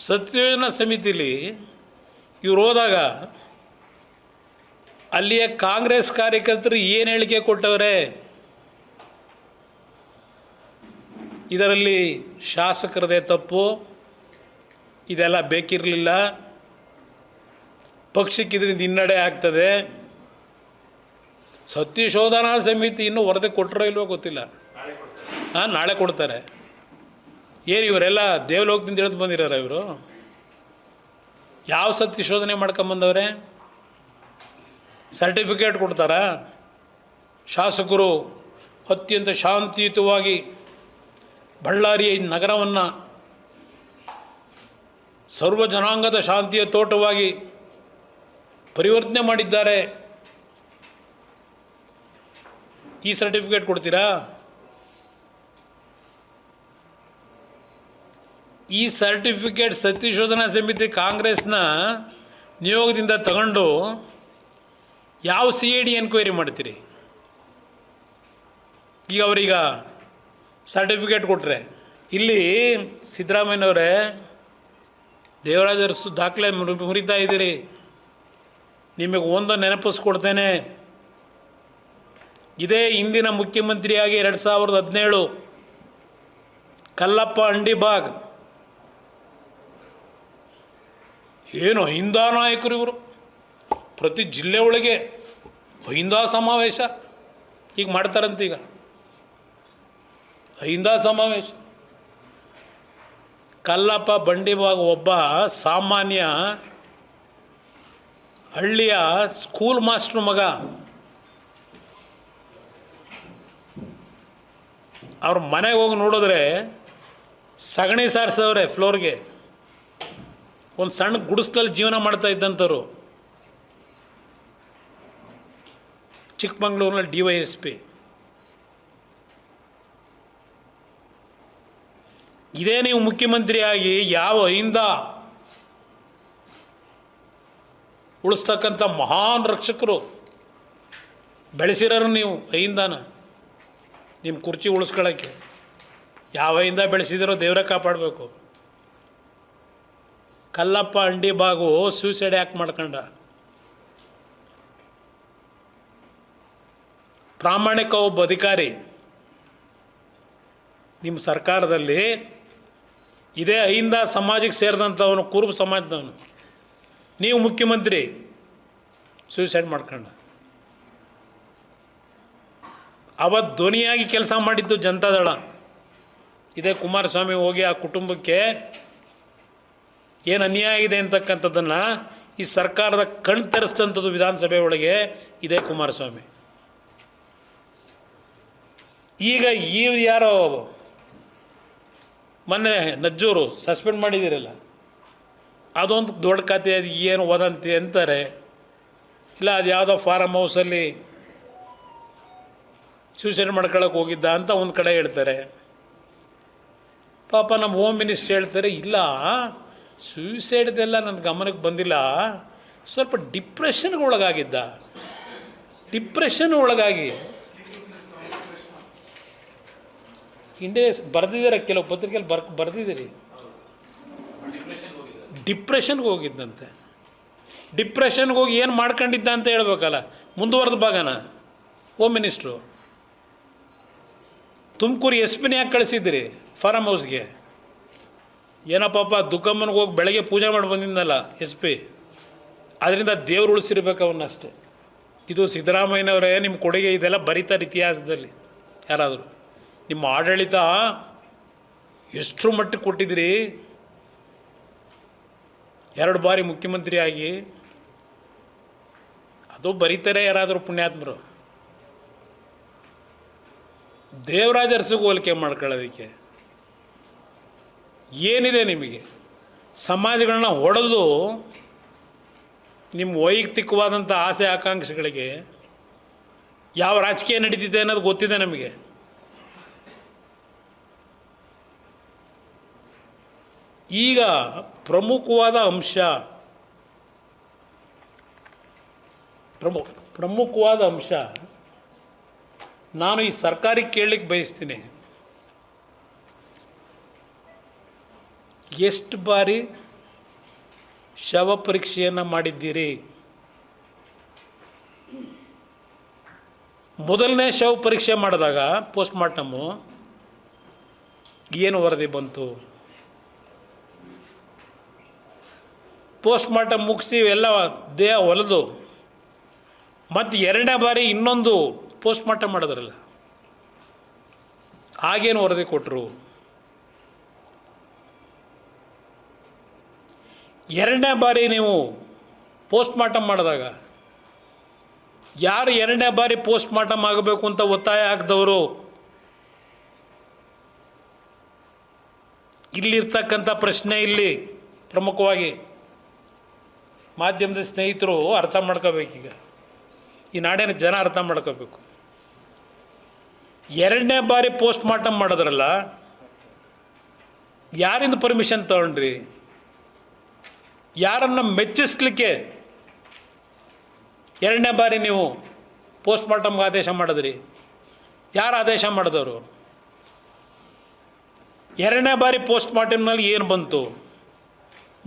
ಸತ್ಯವೇನ ಸಮಿತಿಲಿ ಇವ್ರು ಹೋದಾಗ ಅಲ್ಲಿಯ ಕಾಂಗ್ರೆಸ್ ಕಾರ್ಯಕರ್ತರು ಏನು ಹೇಳಿಕೆ ಕೊಟ್ಟವರೆ, ಇದರಲ್ಲಿ ಶಾಸಕರದೇ ತಪ್ಪು, ಇದೆಲ್ಲ ಬೇಕಿರಲಿಲ್ಲ, ಪಕ್ಷಕ್ಕೆ ಇದರಿಂದ ಹಿನ್ನಡೆ ಆಗ್ತದೆ. ಸತ್ಯಶೋಧನಾ ಸಮಿತಿ ಇನ್ನೂ ವರದಿ ಕೊಟ್ಟರೋ ಇಲ್ವೋ ಗೊತ್ತಿಲ್ಲ. ನಾಳೆ ಕೊಡ್ತಾರೆ. ಏನು ಇವರೆಲ್ಲ ದೇವಲೋಕದಿಂದ ಇಳಿದು ಬಂದಿರೋರ ಇವರು? ಯಾವ ಸತ್ಯಶೋಧನೆ ಮಾಡ್ಕೊಂಬಂದವ್ರೆ? ಸರ್ಟಿಫಿಕೇಟ್ ಕೊಡ್ತಾರಾ? ಶಾಸಕರು ಅತ್ಯಂತ ಶಾಂತಿಯುತವಾಗಿ ಬಳ್ಳಾರಿಯ ನಗರವನ್ನು ಸರ್ವ ಜನಾಂಗದ ಶಾಂತಿಯ ತೋಟವಾಗಿ ಪರಿವರ್ತನೆ ಮಾಡಿದ್ದಾರೆ, ಈ ಸರ್ಟಿಫಿಕೇಟ್ ಕೊಡ್ತೀರಾ? ಈ ಸರ್ಟಿಫಿಕೇಟ್ ಸತ್ಯಶೋಧನಾ ಸಮಿತಿ ಕಾಂಗ್ರೆಸ್ನ ನಿಯೋಗದಿಂದ ತಗೊಂಡು ಯಾವ CID ಎನ್ಕ್ವೈರಿ ಮಾಡ್ತೀರಿ? ಈಗ ಅವರೀಗ ಸರ್ಟಿಫಿಕೇಟ್ ಕೊಟ್ಟರೆ ಇಲ್ಲಿ ಸಿದ್ದರಾಮಯ್ಯನವರೇ ದೇವರಾಜ ಅರಸು ದಾಖಲೆ ಮುರಿತಾ ಇದ್ದೀರಿ. ನಿಮಗೆ ಒಂದು ನೆನಪಿಸ್ಕೊಡ್ತೇನೆ. ಇದೇ ಹಿಂದಿನ ಮುಖ್ಯಮಂತ್ರಿಯಾಗಿ 2017 ಕಲ್ಲಪ್ಪ ಅಂಡಿಬಾಗ್ ಏನು ಅಹಿಂದ ನಾಯಕರು ಇವರು, ಪ್ರತಿ ಜಿಲ್ಲೆ ಒಳಗೆ ಅಹಿಂದ ಸಮಾವೇಶ ಈಗ ಮಾಡ್ತಾರಂತೆ. ಈಗ ಅಹಿಂದ ಸಮಾವೇಶ. ಕಲ್ಲಪ್ಪ ಬಂಡಿಬಾಗ್ ಒಬ್ಬ ಸಾಮಾನ್ಯ ಹಳ್ಳಿಯ ಸ್ಕೂಲ್ ಮಾಸ್ಟ್ರ್ ಮಗ. ಅವ್ರ ಮನೆಗೆ ಹೋಗಿ ನೋಡಿದ್ರೆ ಸಗಣಿ ಸಾರಿಸವ್ರೆ ಫ್ಲೋರ್ಗೆ. ಒಂದು ಸಣ್ಣ ಗುಡಿಸ್ಲಲ್ಲಿ ಜೀವನ ಮಾಡ್ತಾ ಇದ್ದಂಥವ್ರು. ಚಿಕ್ಕಮಂಗ್ಳೂರಿನಲ್ಲಿ DYSP. ಇದೇ ನೀವು ಮುಖ್ಯಮಂತ್ರಿಯಾಗಿ ಯಾವ ಅಹಿಂದ ಉಳಿಸ್ತಕ್ಕಂಥ ಮಹಾನ್ ರಕ್ಷಕರು ಬೆಳೆಸಿರೋರು ನೀವು ಅಹಿಂದನ ನಿಮ್ಮ ಕುರ್ಚಿ ಉಳಿಸ್ಕೊಳ್ಳೋಕ್ಕೆ. ಯಾವ ಅಹಿಂದ ಬೆಳೆಸಿದಿರೋ ದೇವರೇ ಕಾಪಾಡಬೇಕು. ಕಲ್ಲಪ್ಪ ಅಂಡಿಬಾಗು ಸೂಸೈಡ್ ಯಾಕೆ ಮಾಡ್ಕೊಂಡ? ಪ್ರಾಮಾಣಿಕ ಒಬ್ಬ ಅಧಿಕಾರಿ ನಿಮ್ಮ ಸರ್ಕಾರದಲ್ಲಿ, ಇದೇ ಅಹಿಂದ ಸಮಾಜಕ್ಕೆ ಸೇರಿದಂಥವನು, ಕುರುಬ ಸಮಾಜದವನು, ನೀವು ಮುಖ್ಯಮಂತ್ರಿ, ಸೂಸೈಡ್ ಮಾಡ್ಕೊಂಡ. ಅವತ್ತು ಧ್ವನಿಯಾಗಿ ಕೆಲಸ ಮಾಡಿದ್ದು ಜನತಾದಳ. ಇದೇ ಕುಮಾರಸ್ವಾಮಿ ಹೋಗಿ ಆ ಕುಟುಂಬಕ್ಕೆ ಏನು ಅನ್ಯಾಯ ಆಗಿದೆ ಅಂತಕ್ಕಂಥದ್ದನ್ನು ಈ ಸರ್ಕಾರದ ಕಣ್ ತೆರೆಸಿದಂಥದ್ದು ವಿಧಾನಸಭೆ ಒಳಗೆ ಇದೇ ಕುಮಾರಸ್ವಾಮಿ. ಈಗ ಈ ಯಾರೋ ಮೊನ್ನೆ ನಜ್ಜೂರು ಸಸ್ಪೆಂಡ್ ಮಾಡಿದ್ದೀರಲ್ಲ, ಅದೊಂದು ದೊಡ್ಡ ಕತೆ. ಅದು ಏನು ವದಂತಿ ಅಂತಾರೆ. ಇಲ್ಲ ಅದು ಯಾವುದೋ ಫಾರಮ್ ಹೌಸಲ್ಲಿ ಸೂಸೈಡ್ ಮಾಡ್ಕೊಳ್ಳೋಕೆ ಹೋಗಿದ್ದ ಅಂತ ಒಂದು ಕಡೆ ಹೇಳ್ತಾರೆ. ಪಾಪ ನಮ್ಮ ಹೋಮ್ ಮಿನಿಸ್ಟರ್ ಹೇಳ್ತಾರೆ, ಇಲ್ಲ ಸೂಸೈಡ್ದೆಲ್ಲ ನನ್ನ ಗಮನಕ್ಕೆ ಬಂದಿಲ್ಲ, ಸ್ವಲ್ಪ ಡಿಪ್ರೆಷನ್ಗೆ ಒಳಗಾಗಿದ್ದ. ಡಿಪ್ರೆಷನ್ ಒಳಗಾಗಿ ಹಿಂದೆ ಬರೆದಿದ್ದಾರೆ, ಕೆಲವು ಪತ್ರಿಕೆಯಲ್ಲಿ ಬರೆದಿದ್ದೀರಿ. ಡಿಪ್ರೆಷನ್ಗೆ ಹೋಗಿದ್ದಂತೆ. ಡಿಪ್ರೆಷನ್ಗೆ ಹೋಗಿ ಏನು ಮಾಡ್ಕೊಂಡಿದ್ದ ಅಂತ ಹೇಳ್ಬೇಕಲ್ಲ. ಮುಂದುವರೆದ ಭಾಗನ ಹೋಮ್ ಮಿನಿಸ್ಟ್ರು ತುಮಕೂರು SP ಯಾಕೆ ಕಳಿಸಿದ್ದೀರಿ ಫಾರಮ್ ಹೌಸ್ಗೆ? ಏನೋ ಪಾಪ ದುಃಖಮ್ಮನಿಗೆ ಹೋಗಿ ಬೆಳಗ್ಗೆ ಪೂಜೆ ಮಾಡಿ ಬಂದಿದ್ದಲ್ಲ SP, ಅದರಿಂದ ದೇವ್ರು ಉಳಿಸಿರ್ಬೇಕು ಅವನ್ನಷ್ಟೇ. ಇದು ಸಿದ್ದರಾಮಯ್ಯನವರೇ ನಿಮ್ಮ ಕೊಡುಗೆ. ಇದೆಲ್ಲ ಬರೀತಾರೆ ಇತಿಹಾಸದಲ್ಲಿ ಯಾರಾದರೂ. ನಿಮ್ಮ ಆಡಳಿತ ಎಷ್ಟರ ಮಟ್ಟಿಗೆ ಕೊಟ್ಟಿದ್ದೀರಿ. 2 ಬಾರಿ ಮುಖ್ಯಮಂತ್ರಿಯಾಗಿ ಅದು ಬರೀತಾರೆ ಯಾರಾದರೂ ಪುಣ್ಯಾತ್ಮರು. ದೇವರಾಜ ಅರಸಿಗೆ ಹೋಲಿಕೆ ಮಾಡ್ಕೊಳ್ಳೋದಕ್ಕೆ ಏನಿದೆ ನಿಮಗೆ? ಸಮಾಜಗಳನ್ನ ಹೊಡೆದು ನಿಮ್ಮ ವೈಯಕ್ತಿಕವಾದಂಥ ಆಸೆ ಆಕಾಂಕ್ಷೆಗಳಿಗೆ ಯಾವ ರಾಜಕೀಯ ನಡೀತಿದೆ ಅನ್ನೋದು ಗೊತ್ತಿದೆ ನಮಗೆ. ಈಗ ಪ್ರಮುಖವಾದ ಅಂಶ ನಾನು ಈ ಸರ್ಕಾರಕ್ಕೆ ಕೇಳಲಿಕ್ಕೆ ಬಯಸ್ತೀನಿ. ಎಷ್ಟು ಬಾರಿ ಶವ ಪರೀಕ್ಷೆಯನ್ನು ಮಾಡಿದ್ದೀರಿ. ಮೊದಲನೇ ಶವ ಪರೀಕ್ಷೆ ಮಾಡಿದಾಗ ಪೋಸ್ಟ್ ಮಾರ್ಟಮು ಏನು ವರದಿ ಬಂತು? ಪೋಸ್ಟ್ ಮಾರ್ಟಮ್ ಮುಗಿಸಿ ಎಲ್ಲ ದೇಹ ಹೊಲಿದು ಮತ್ತು ಎರಡನೇ ಬಾರಿ ಇನ್ನೊಂದು ಪೋಸ್ಟ್ ಮಾರ್ಟಮ್ ಮಾಡಿದ್ರಲ್ಲ, ಆಗೇನು ವರದಿ ಕೊಟ್ಟರು? ಎರಡನೇ ಬಾರಿ ನೀವು ಪೋಸ್ಟ್ ಮಾರ್ಟಮ್ ಮಾಡಿದಾಗ ಯಾರು ಎರಡನೇ ಬಾರಿ ಪೋಸ್ಟ್ ಮಾರ್ಟಮ್ ಆಗಬೇಕು ಅಂತ ಒತ್ತಾಯ ಹಾಕಿದವರು? ಇಲ್ಲಿರ್ತಕ್ಕಂಥ ಪ್ರಶ್ನೆ ಇಲ್ಲಿ ಪ್ರಮುಖವಾಗಿ ಮಾಧ್ಯಮದ ಸ್ನೇಹಿತರು ಅರ್ಥ ಮಾಡ್ಕೋಬೇಕೀಗ, ಈ ನಾಡಿನ ಜನ ಅರ್ಥ ಮಾಡ್ಕೋಬೇಕು. ಎರಡನೇ ಬಾರಿ ಪೋಸ್ಟ್ ಮಾರ್ಟಮ್ ಮಾಡಿದ್ರಲ್ಲ, ಯಾರಿಂದ ಪರ್ಮಿಷನ್ ತಗೊಂಡ್ರಿ? ಯಾರನ್ನು ಮೆಚ್ಚಿಸ್ಲಿಕ್ಕೆ ಎರಡನೇ ಬಾರಿ ನೀವು ಪೋಸ್ಟ್ ಮಾರ್ಟಮ್ಗೆ ಆದೇಶ ಮಾಡಿದ್ರಿ? ಯಾರು ಆದೇಶ ಮಾಡಿದವರು? ಎರಡನೇ ಬಾರಿ ಪೋಸ್ಟ್ ಮಾರ್ಟಮ್ನಲ್ಲಿ ಏನು ಬಂತು?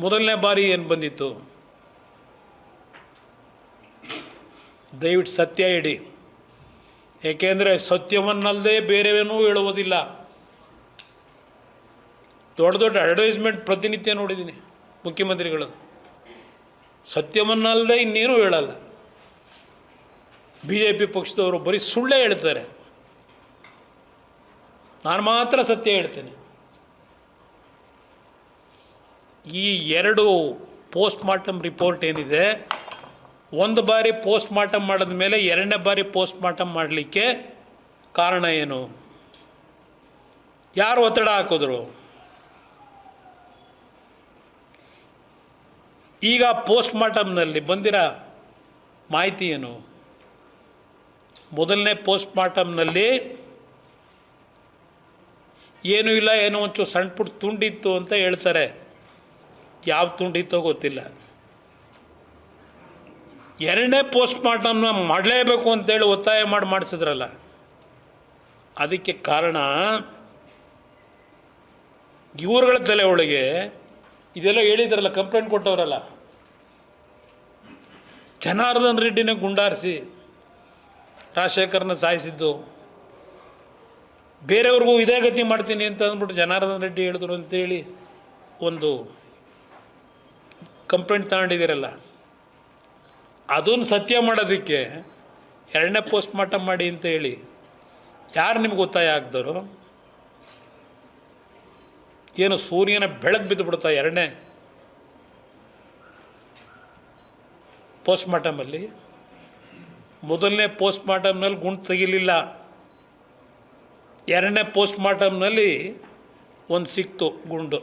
ಮೊದಲನೇ ಬಾರಿ ಏನು ಬಂದಿತ್ತು? ದಯವಿಟ್ಟು ಸತ್ಯ ಹೇಳಿ, ಏಕೆಂದರೆ ಸತ್ಯವನ್ನಲ್ಲದೆ ಬೇರೆವೇನೂ ಹೇಳುವುದಿಲ್ಲ. ದೊಡ್ಡ ದೊಡ್ಡ ಅಡ್ವರ್ಟೈಸ್ಮೆಂಟ್ ಪ್ರತಿನಿತ್ಯ ನೋಡಿದ್ದೀನಿ ಮುಖ್ಯಮಂತ್ರಿಗಳು, ಸತ್ಯವನ್ನಲ್ಲದೆ ಇನ್ನೇನು ಹೇಳಲ್ಲ. BJP ಪಕ್ಷದವರು ಬರೀ ಸುಳ್ಳೇ ಹೇಳ್ತಾರೆ, ನಾನು ಮಾತ್ರ ಸತ್ಯ ಹೇಳ್ತೇನೆ. ಈ ಎರಡು ಪೋಸ್ಟ್ ಮಾರ್ಟಮ್ ರಿಪೋರ್ಟ್ ಏನಿದೆ, ಒಂದು ಬಾರಿ ಪೋಸ್ಟ್ ಮಾರ್ಟಮ್ ಮಾಡಿದ ಮೇಲೆ ಎರಡನೇ ಬಾರಿ ಪೋಸ್ಟ್ ಮಾರ್ಟಮ್ ಮಾಡಲಿಕ್ಕೆ ಕಾರಣ ಏನು? ಯಾರು ಒತ್ತಡ ಹಾಕಿದ್ರು? ಈಗ ಪೋಸ್ಟ್ ಮಾರ್ಟಮ್ನಲ್ಲಿ ಬಂದಿರೋ ಮಾಹಿತಿ ಏನು? ಮೊದಲನೇ ಪೋಸ್ಟ್ ಮಾರ್ಟಮ್ನಲ್ಲಿ ಏನೂ ಇಲ್ಲ, ಏನೋ ಒಂಚೂರು ಸಣ್ಣ ಪುಟ್ಟ ತುಂಡಿತ್ತು ಅಂತ ಹೇಳ್ತಾರೆ. ಯಾವ ತುಂಡಿತ್ತೋ ಗೊತ್ತಿಲ್ಲ. ಎರಡನೇ ಪೋಸ್ಟ್ ಮಾರ್ಟಮ್ನ ಮಾಡಲೇಬೇಕು ಅಂತೇಳಿ ಒತ್ತಾಯ ಮಾಡಿಸಿದ್ರಲ್ಲ, ಅದಕ್ಕೆ ಕಾರಣ ಇವ್ರುಗಳ ತಲೆ ಒಳಗೆ ಇದೆಲ್ಲ ಹೇಳಿದ್ರಲ್ಲ, ಕಂಪ್ಲೇಂಟ್ ಕೊಟ್ಟವರಲ್ಲ, ಜನಾರ್ದನ್ ರೆಡ್ಡಿನ ಗುಂಡಾರಿಸಿ ರಾಜಶೇಖರನ ಸಾಯಿಸಿದ್ದು, ಬೇರೆಯವ್ರಿಗೂ ಇದೇ ಗತಿ ಮಾಡ್ತೀನಿ ಅಂತ ಅಂದ್ಬಿಟ್ಟು ಜನಾರ್ದನ್ ರೆಡ್ಡಿ ಹೇಳಿದ್ರು ಅಂತೇಳಿ ಒಂದು ಕಂಪ್ಲೇಂಟ್ ತಗೊಂಡಿದ್ದೀರಲ್ಲ, ಅದನ್ನು ಸತ್ಯ ಮಾಡೋದಕ್ಕೆ ಎರಡನೇ ಪೋಸ್ಟ್ ಮಾರ್ಟಮ್ ಮಾಡಿ ಅಂತ ಹೇಳಿ ಯಾರು ನಿಮ್ಗೆ ಒತ್ತಾಯ ಆಗ್ದವರು? ಏನು ಸೂರ್ಯನ ಬೆಳಕು ಬಿದ್ದು ಬಿಡ್ತಾ ಎರಡನೇ ಪೋಸ್ಟ್ ಮಾರ್ಟಮಲ್ಲಿ? ಮೊದಲನೇ ಪೋಸ್ಟ್ ಮಾರ್ಟಮ್ನಲ್ಲಿ ಗುಂಡು ತೆಗಿಲಿಲ್ಲ, ಎರಡನೇ ಪೋಸ್ಟ್ ಮಾರ್ಟಮ್ನಲ್ಲಿ ಒಂದು ಸಿಕ್ತು ಗುಂಡು.